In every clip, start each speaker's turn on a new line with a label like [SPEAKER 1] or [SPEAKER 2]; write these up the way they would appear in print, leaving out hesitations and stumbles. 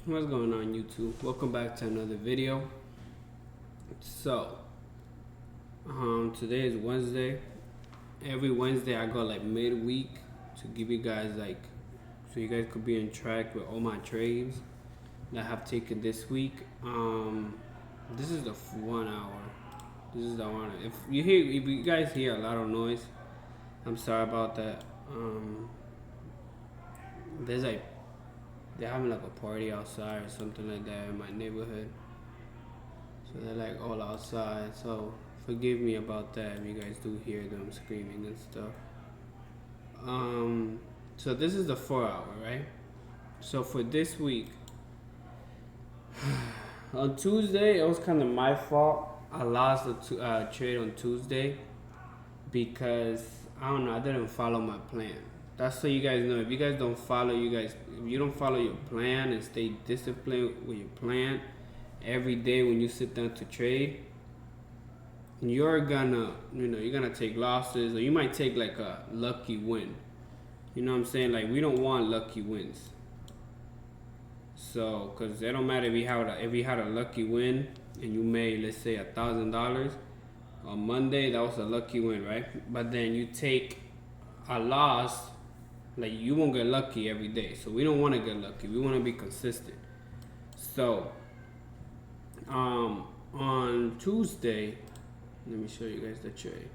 [SPEAKER 1] What's going on, YouTube? Welcome back to another video. So today is Wednesday. Every Wednesday I go like midweek to give you guys so you guys could be on track with all my trades that I have taken this week. This is the 1 hour. This is the 1 hour. If you guys hear a lot of noise, I'm sorry about that. There's they're having like a party outside or something like that in my neighborhood. So they're like all outside. So forgive me about that if you guys do hear them screaming and stuff. So this is the 4 hour, right? So for this week, on Tuesday, it was kind of my fault. I lost the trade on Tuesday because I don't know. I didn't follow my plan. That's so you guys know. If you guys don't follow, if you don't follow your plan and stay disciplined with your plan, every day when you sit down to trade, you're gonna take losses, or you might take like a lucky win. You know what I'm saying? Like, we don't want lucky wins. So, cause it don't matter if you had a lucky win and you made, let's say, $1,000 on Monday, that was a lucky win, right? But then you take a loss, like, you won't get lucky every day. So we don't want to get lucky. We want to be consistent. So on Tuesday, let me show you guys the trade.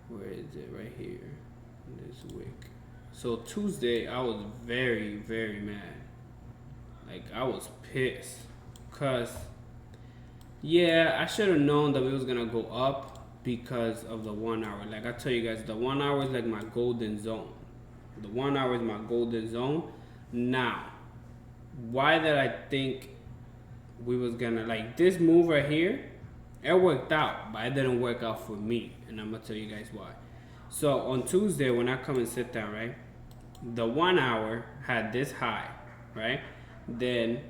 [SPEAKER 1] Where is it? Right here, this wick. So Tuesday, I was very, very mad. Like, I was pissed, cause yeah, I should have known that it was gonna go up because of the 1 hour. Like I tell you guys, the 1 hour is like my golden zone. The 1 hour is my golden zone. Now, why did I think we was gonna, like, this move right here? It worked out, but it didn't work out for me, and I'm gonna tell you guys why. So on Tuesday, when I come and sit down, right, the 1 hour had this high, right? Then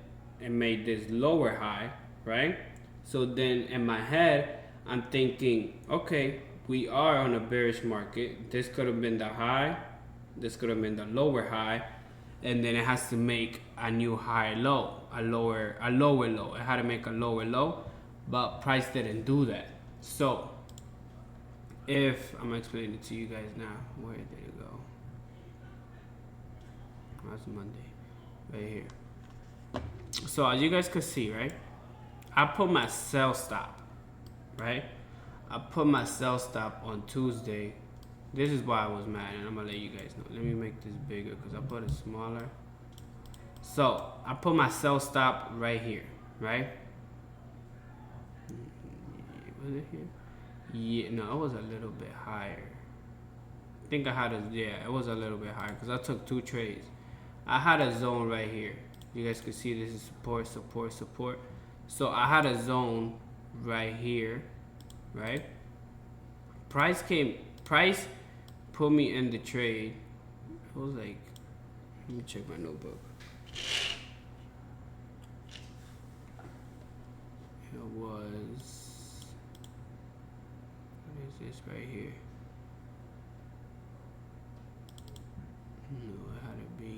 [SPEAKER 1] it made this lower high, right? So then in my head, I'm thinking, okay, we are on a bearish market. This could have been the high. This could have been the lower high. And then it has to make a new high low, a lower low. It had to make a lower low, but price didn't do that. So if I'm explaining it to you guys now, where did it go? That's Monday, right here. So as you guys can see, right, I put my sell stop, right? I put my sell stop on Tuesday. This is why I was mad, and I'm gonna let you guys know. Let me make this bigger because I put it smaller. So I put my sell stop right here, right? Was it here? Yeah, no, it was a little bit higher. I think I had it was a little bit higher because I took 2 trades. I had a zone right here. You guys can see this is support, support, support. So I had a zone right here, right? Price put me in the trade. It was like, let me check my notebook. It was, what is this right here? No, it had to be,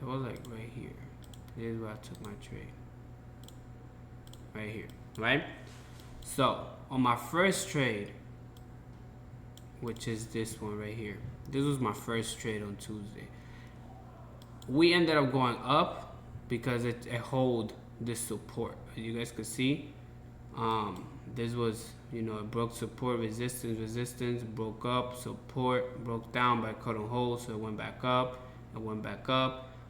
[SPEAKER 1] so it was like right here. This is where I took my trade. Right here, right? So on my first trade, which is this one right here, this was my first trade on Tuesday. We ended up going up because it hold this support. As you guys could see, this was, it broke support, resistance, broke up, support, broke down, but I couldn't hold, so it went back up,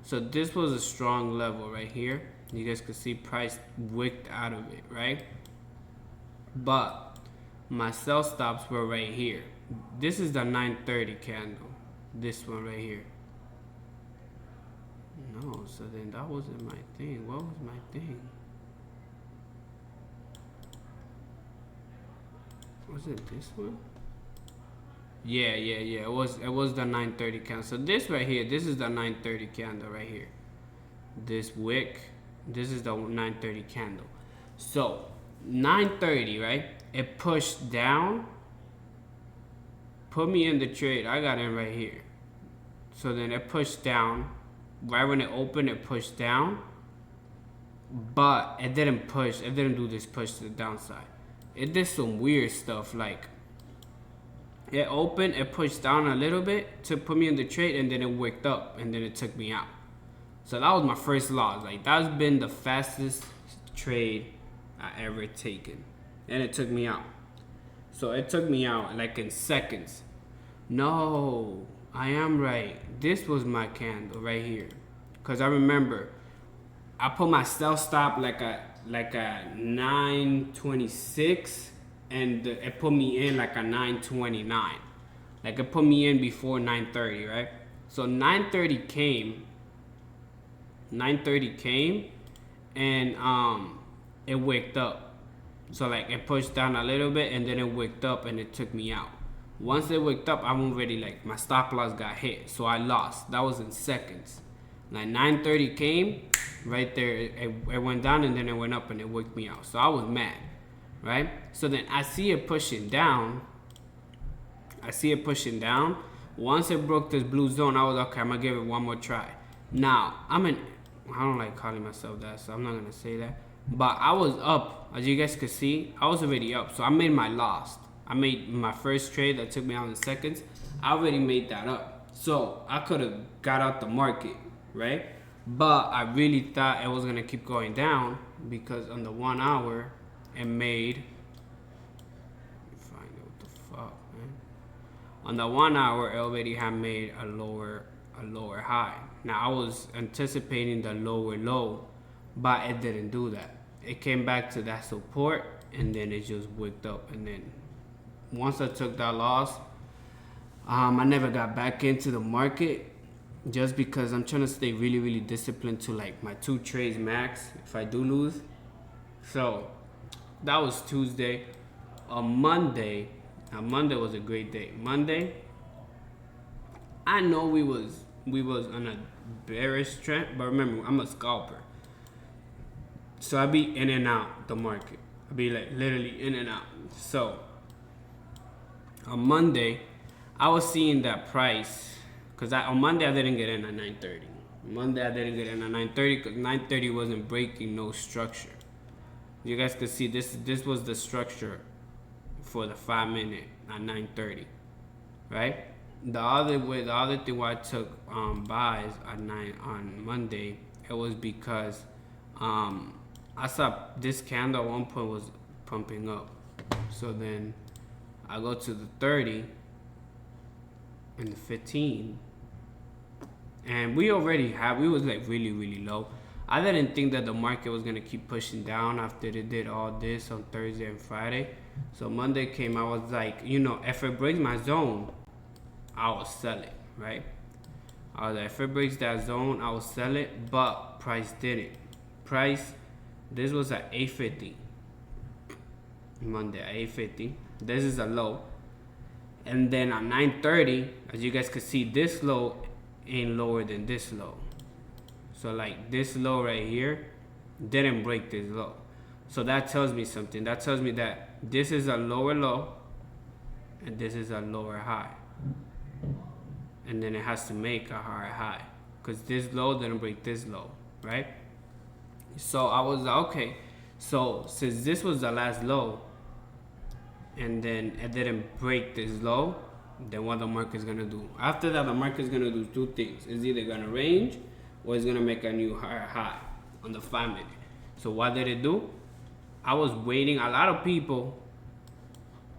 [SPEAKER 1] So this was a strong level right here. You guys could see price wicked out of it, right? But my sell stops were right here. This is the 930 candle. This one right here. No, so then that wasn't my thing. What was my thing? Was it this one? Yeah. It was the 930 candle. So this right here, this is the 930 candle right here. This wick, this is the 930 candle. So 930, right? It pushed down put me in the trade. I got in right here. So then it pushed down. Right when it opened, it pushed down. But it didn't push. It didn't do this push to the downside. It did some weird stuff. Like, it opened, it pushed down a little bit to put me in the trade, and then it wicked up, and then it took me out. So that was my first loss. Like, that's been the fastest trade I ever taken. And it took me out. So it took me out like in seconds. No, I am right. This was my candle right here. Cause I remember I put my stealth stop like a 926, and it put me in like a 929. Like, it put me in before 930, right? So 930 came, and it waked up. So like, it pushed down a little bit, and then it waked up, and it took me out. Once it waked up, I'm already like, my stop loss got hit, so I lost. That was in seconds. Like, 930 came, right there, it went down, and then it went up, and it waked me out. So I was mad, right? So then I see it pushing down. Once it broke this blue zone, I was okay, I'm gonna give it one more try. Now, I don't like calling myself that, so I'm not gonna say that. But I was up, as you guys could see, I was already up. So I made my loss. I made my first trade that took me out in seconds. I already made that up. So I could have got out the market, right? But I really thought it was gonna keep going down, because on the 1 hour, it made, find out what the fuck, man. On the 1 hour, it already had made a lower high. Now I was anticipating the lower low, but it didn't do that. It came back to that support, and then it just wicked up. And then once I took that loss, I never got back into the market, just because I'm trying to stay really, really disciplined to like my 2 trades max if I do lose. So that was Tuesday. On Monday was a great day. Monday, I know we was on a bearish trend, but remember, I'm a scalper. So I be in and out the market. I be like literally in and out. So on Monday, I was seeing that price, because on Monday I didn't get in at 930. Monday I didn't get in at 930 because 930 wasn't breaking no structure. You guys can see this was the structure for the 5 minute at 930, right? The other thing why I took buys at 9 on Monday, it was because I saw this candle at one point was pumping up. So then I go to the 30 and the 15, and we was like really, really low. I didn't think that the market was gonna keep pushing down after they did all this on Thursday and Friday. So Monday came, I was like, if it breaks my zone, I will sell it, right? I was like, if it breaks that zone, I will sell it, but price didn't. This was at 850. Monday at 850. This is a low. And then at 930, as you guys can see, this low ain't lower than this low. So like, this low right here didn't break this low. So that tells me something. That tells me that this is a lower low and this is a lower high. And then it has to make a higher high, because this low didn't break this low, right? So I was like, okay, so since this was the last low and then it didn't break this low, then what the market's gonna do? After that, the market's gonna do 2 things. It's either gonna range or it's gonna make a new higher high on the 5 minute. So what did it do? I was waiting. A lot of people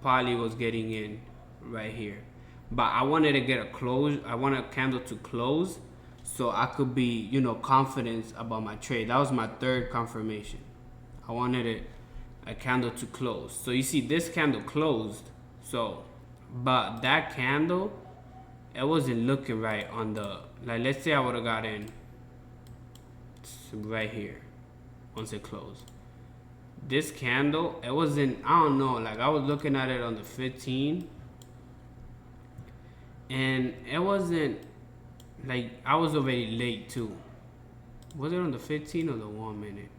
[SPEAKER 1] probably was getting in right here, but I wanted to get a close. I want a candle to close so I could be, confident about my trade. That was my 3rd confirmation. I wanted a candle to close. So you see, this candle closed. So, but that candle, it wasn't looking right on the, like, let's say I would have got in right here once it closed. This candle, it wasn't, I don't know, like, I was looking at it on the 15, and it wasn't, like, I was already late too. Was it on the 15 or the 1 minute?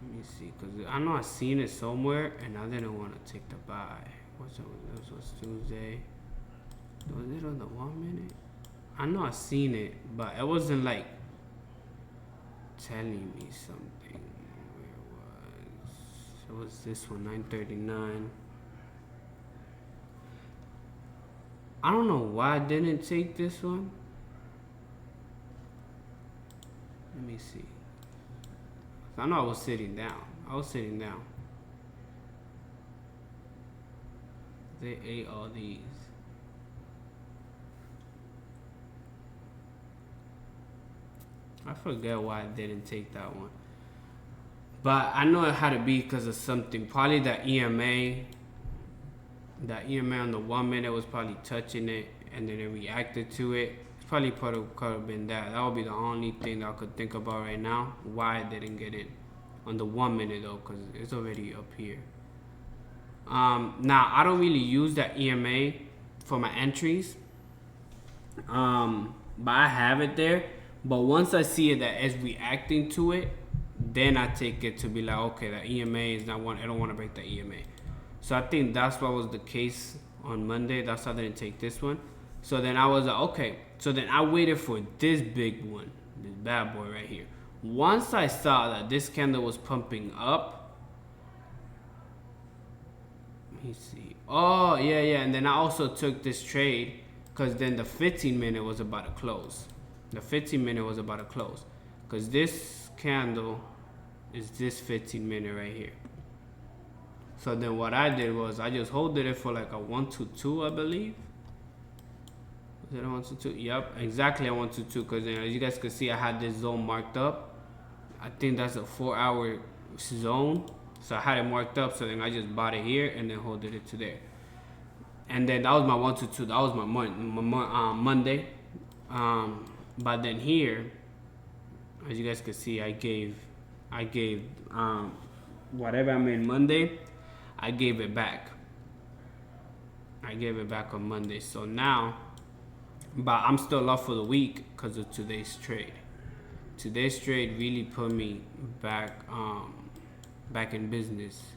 [SPEAKER 1] Let me see, because I know I seen it somewhere and I didn't want to take the buy. What's up? This was Tuesday. Was it on the 1 minute? I know I seen it, but it wasn't like telling me something. Where it was this one, 9:39. I don't know why I didn't take this one. Let me see. I know I was sitting down. They ate all these. I forget why I didn't take that one. But I know it had to be because of something. Probably that EMA. That EMA on the 1 minute was probably touching it and then it reacted to it. It's probably could have been that. That would be the only thing that I could think about right now. Why I didn't get it on the 1 minute though, because it's already up here. Now I don't really use that EMA for my entries. But I have it there. But once I see it that it's reacting to it, then I take it to be like, okay, that EMA is not one. I don't want to break the EMA. So I think that's what was the case on Monday. That's why I didn't take this one. So then I was like, okay. So then I waited for this big one, this bad boy right here. Once I saw that this candle was pumping up, let me see. Oh, yeah. And then I also took this trade because then the 15-minute was about to close. Because this candle is this 15-minute right here. So then what I did was I just holded it for like a 122, I believe. Was it a 122? Yep, exactly a 122. Because as you guys can see, I had this zone marked up. I think that's a 4-hour zone. So I had it marked up. So then I just bought it here and then holded it to there. And then that was my 122. That was my Monday. But then here, as you guys can see, I gave whatever I made Monday, I gave it back. On Monday. So now, but I'm still up for the week because of today's trade. Today's trade really put me back in business.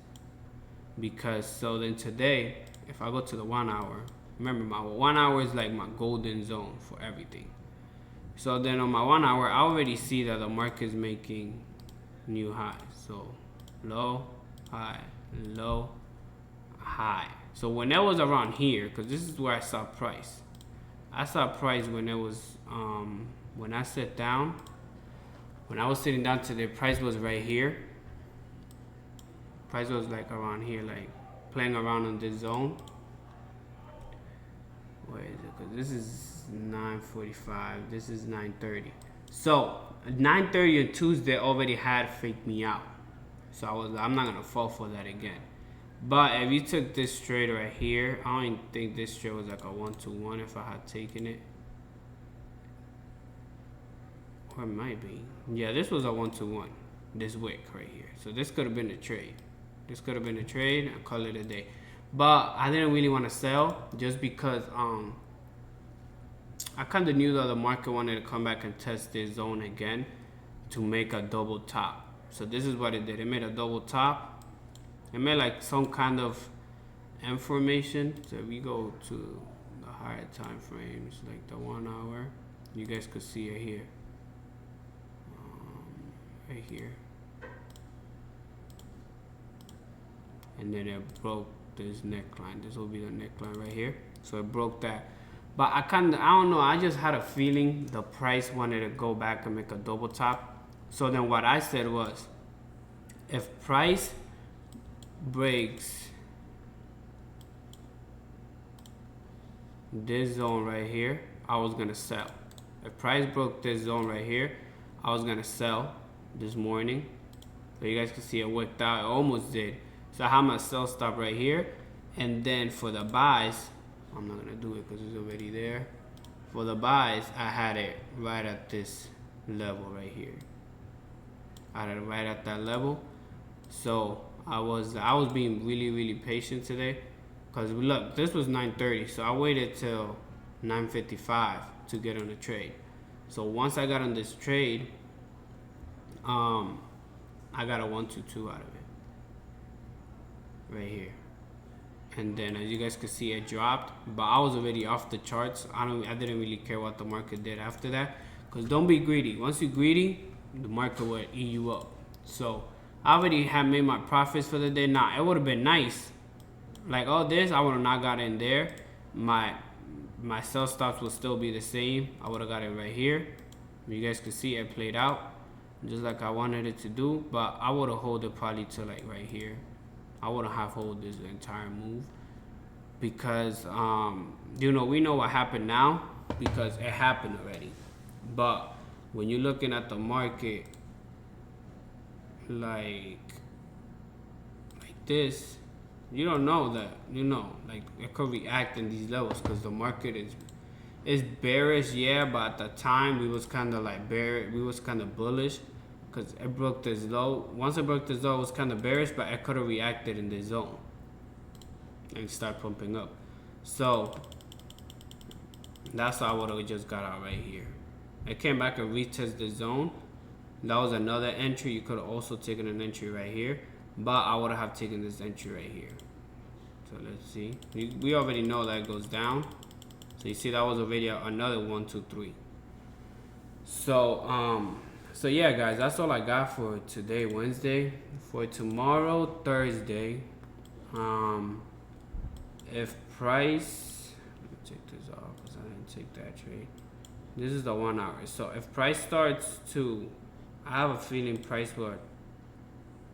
[SPEAKER 1] Because so then today, if I go to the 1 hour, remember my 1 hour is like my golden zone for everything. So then on my 1 hour, I already see that the market is making new highs. So low, high, low, high. So when it was around here, because this is where I saw price. I saw price when it was, when I sat down. When I was sitting down today, price was right here. Price was like around here, like playing around in this zone. Where is it? Because this is 9:45. This is 9:30. So 9:30 on Tuesday already had faked me out. So I'm not gonna fall for that again. But if you took this trade right here, I don't even think this trade was like a 1-to-1 if I had taken it. Or it might be. Yeah, this was a 1-to-1. This wick right here. So this could have been a trade. I call it a day. But I didn't really want to sell just because I kind of knew that the market wanted to come back and test this zone again to make a double top. So this is what it did. It made a double top. It made like some kind of information. So if we go to the higher time frames, like the 1 hour, you guys could see it here. Right here. And then it broke this neckline. This will be the neckline right here. So it broke that. But I don't know, I just had a feeling the price wanted to go back and make a double top. So then what I said was, if price breaks this zone right here, I was gonna sell. If price broke this zone right here, I was gonna sell this morning. So you guys can see it worked out. It almost did. So I have my sell stop right here. And then for the buys, I'm not gonna do it because it's already there. For the buys, I had it right at this level right here. I had it right at that level. So I was being really patient today. Because look, this was 9:30, so I waited till 9:55 to get on the trade. So once I got on this trade, I got a 1-to-2 out of it. Right here. and then as you guys can see, it dropped, but I was already off the charts. I didn't really care what the market did after that, because don't be greedy. Once you're greedy, the market will eat you up. So I already had made my profits for the day. Now it would have been nice, like all this, I would have not got in there. My sell stops will still be the same. I would have got it right here. You guys can see it played out just like I wanted it to do, but I would have hold it probably to like right here. I wouldn't have hold this entire move, because you know, we know what happened now because it happened already. But when you're looking at the market like this, you don't know that, you know, like it could react in these levels because the market is bearish, yeah, but at the time we was kind of like bearish, we was kind of bullish because it broke this low. Once it broke this low, it was kind of bearish, but it could have reacted in this zone and start pumping up. So that's how I would have just got out right here. It came back and retested the zone. That was another entry. You could have also taken an entry right here, but I would have taken this entry right here. So let's see. We already know that it goes down. So you see that was already another 1, 2, 3. So yeah, guys, that's all I got for today, Wednesday. For tomorrow, Thursday, if price, let me take this off because I didn't take that trade. This is the 1 hour. So if price starts to, I have a feeling price will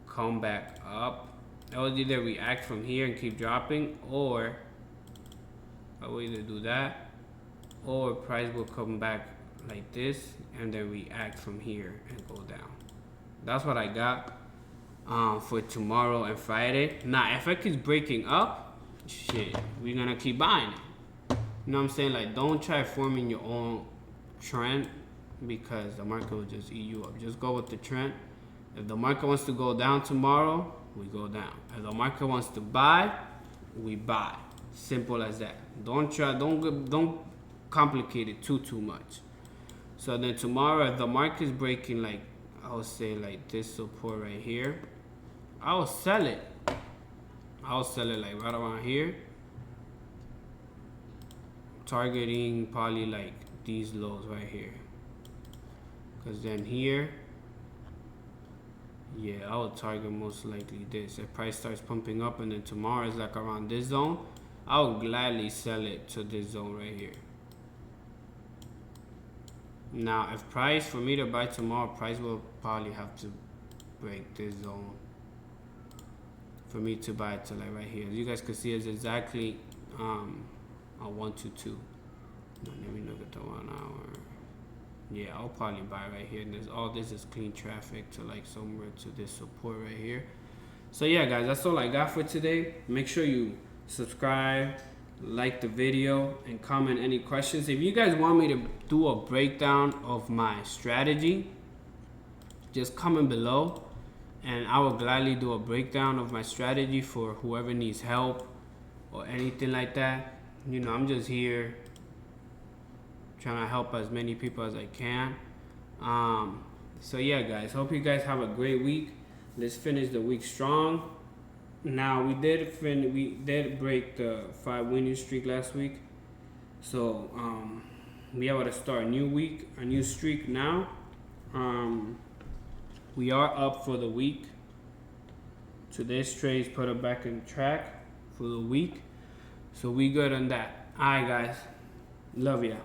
[SPEAKER 1] come back up. It will either react from here and keep dropping, or I will either do that, or price will come back like this and then react from here and go down. That's what I got for tomorrow and Friday. Now, if it keeps breaking up, shit, we're gonna keep buying it. You know what I'm saying? Like, don't try forming your own trend because the market will just eat you up. Just go with the trend. If the market wants to go down tomorrow, we go down. If the market wants to buy, we buy. Simple as that. Don't complicate it too much. So then tomorrow, if the market is breaking, like I would say like this support right here, I will sell it. I'll sell it like right around here, targeting probably like these lows right here. Cause then here, yeah, I will target most likely this. If price starts pumping up and then tomorrow is like around this zone, I will gladly sell it to this zone right here. Now, if price, for me to buy tomorrow, price will probably have to break this zone for me to buy it to like right here. As you guys can see, it's exactly a 1, 2, 2. Now, let me look at the 1 hour. Yeah, I'll probably buy right here. And all this is clean traffic to like somewhere to this support right here. So yeah, guys, that's all I got for today. Make sure you subscribe, like the video, and comment any questions. If you guys want me to do a breakdown of my strategy, just comment below and I will gladly do a breakdown of my strategy for whoever needs help or anything like that. You know, I'm just here trying to help as many people as I can. So yeah, guys, hope you guys have a great week. Let's finish the week strong. Now we did break the 5 winning streak last week, so we able to start a new week, a new streak now. We are up for the week. Today's trades put it back in track for the week, so we good on that. Alright, guys, love ya.